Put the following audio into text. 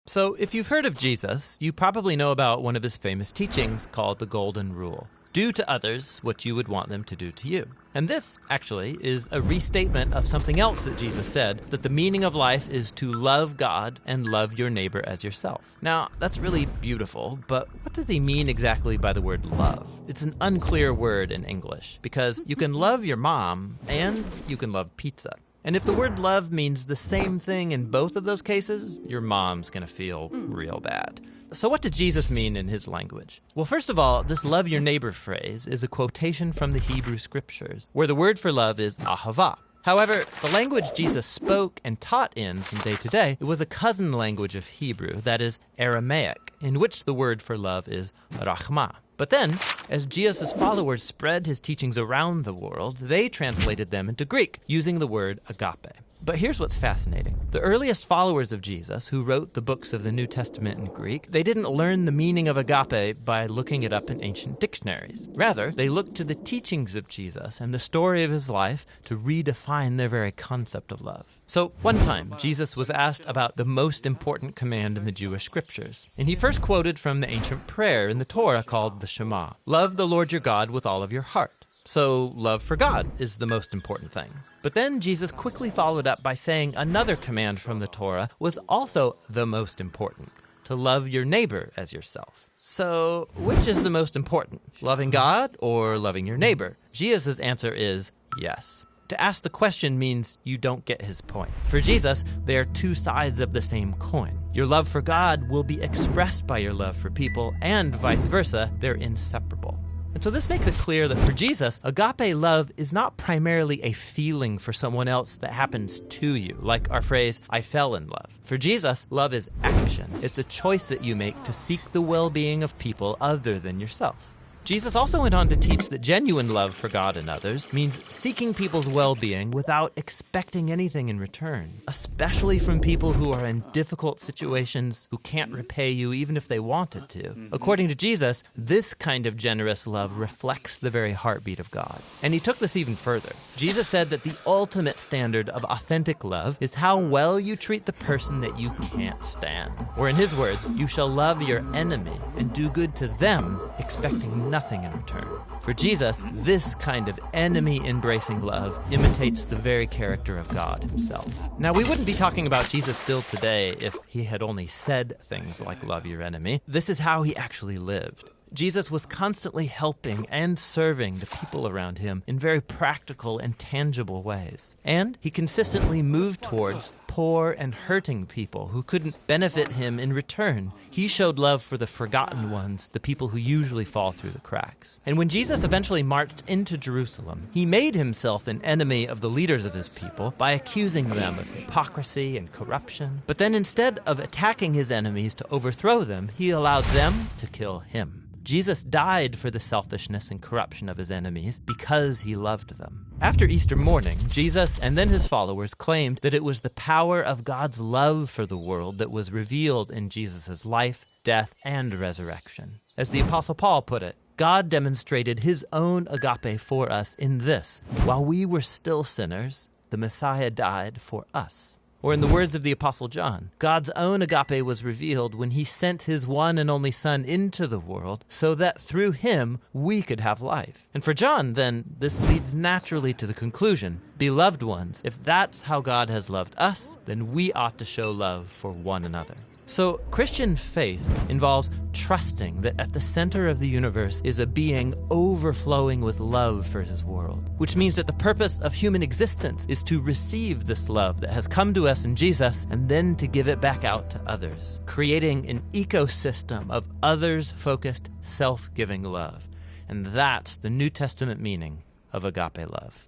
So if you've heard of Jesus, you probably know about one of his famous teachings called the Golden Rule. Do to others what you would want them to do to you. And this, actually, is a restatement of something else that Jesus said, that the meaning of life is to love God and love your neighbor as yourself. Now, that's really beautiful, but what does he mean exactly by the word love? It's an unclear word in English, because you can love your mom and you can love pizza. And if the word love means the same thing in both of those cases, your mom's going to feel real bad. So what did Jesus mean in his language? Well, first of all, this love your neighbor phrase is a quotation from the Hebrew scriptures, where the word for love is ahava. However, the language Jesus spoke and taught in from day to day, it was a cousin language of Hebrew, that is Aramaic, in which the word for love is rachma. But then, as Jesus' followers spread his teachings around the world, they translated them into Greek, using the word agape. But here's what's fascinating. The earliest followers of Jesus, who wrote the books of the New Testament in Greek, they didn't learn the meaning of agape by looking it up in ancient dictionaries. Rather, they looked to the teachings of Jesus and the story of his life to redefine their very concept of love. So one time, Jesus was asked about the most important command in the Jewish scriptures. And he first quoted from the ancient prayer in the Torah called the Shema. Love the Lord your God with all of your heart. So love for God is the most important thing. But then Jesus quickly followed up by saying another command from the Torah was also the most important, to love your neighbor as yourself. So which is the most important, loving God or loving your neighbor? Jesus' answer is yes. To ask the question means you don't get his point. For Jesus, they are two sides of the same coin. Your love for God will be expressed by your love for people, and vice versa, they're inseparable. And so this makes it clear that for Jesus, agape love is not primarily a feeling for someone else that happens to you, like our phrase, I fell in love. For Jesus, love is action. It's a choice that you make to seek the well-being of people other than yourself. Jesus also went on to teach that genuine love for God and others means seeking people's well-being without expecting anything in return, especially from people who are in difficult situations, who can't repay you even if they wanted to. According to Jesus, this kind of generous love reflects the very heartbeat of God. And he took this even further. Jesus said that the ultimate standard of authentic love is how well you treat the person that you can't stand. Or in his words, you shall love your enemy and do good to them, expecting nothing in return. For Jesus, this kind of enemy-embracing love imitates the very character of God himself. Now, we wouldn't be talking about Jesus still today if he had only said things like love your enemy. This is how he actually lived. Jesus was constantly helping and serving the people around him in very practical and tangible ways. And he consistently moved towards poor and hurting people who couldn't benefit him in return. He showed love for the forgotten ones, the people who usually fall through the cracks. And when Jesus eventually marched into Jerusalem, he made himself an enemy of the leaders of his people by accusing them of hypocrisy and corruption. But then instead of attacking his enemies to overthrow them, he allowed them to kill him. Jesus died for the selfishness and corruption of his enemies because he loved them. After Easter morning, Jesus and then his followers claimed that it was the power of God's love for the world that was revealed in Jesus' life, death, and resurrection. As the Apostle Paul put it, God demonstrated his own agape for us in this: while we were still sinners, the Messiah died for us. Or in the words of the Apostle John, God's own agape was revealed when he sent his one and only Son into the world so that through him we could have life. And for John, then, this leads naturally to the conclusion, beloved ones, if that's how God has loved us, then we ought to show love for one another. So Christian faith involves trusting that at the center of the universe is a being overflowing with love for his world, which means that the purpose of human existence is to receive this love that has come to us in Jesus and then to give it back out to others, creating an ecosystem of others-focused, self-giving love. And that's the New Testament meaning of agape love.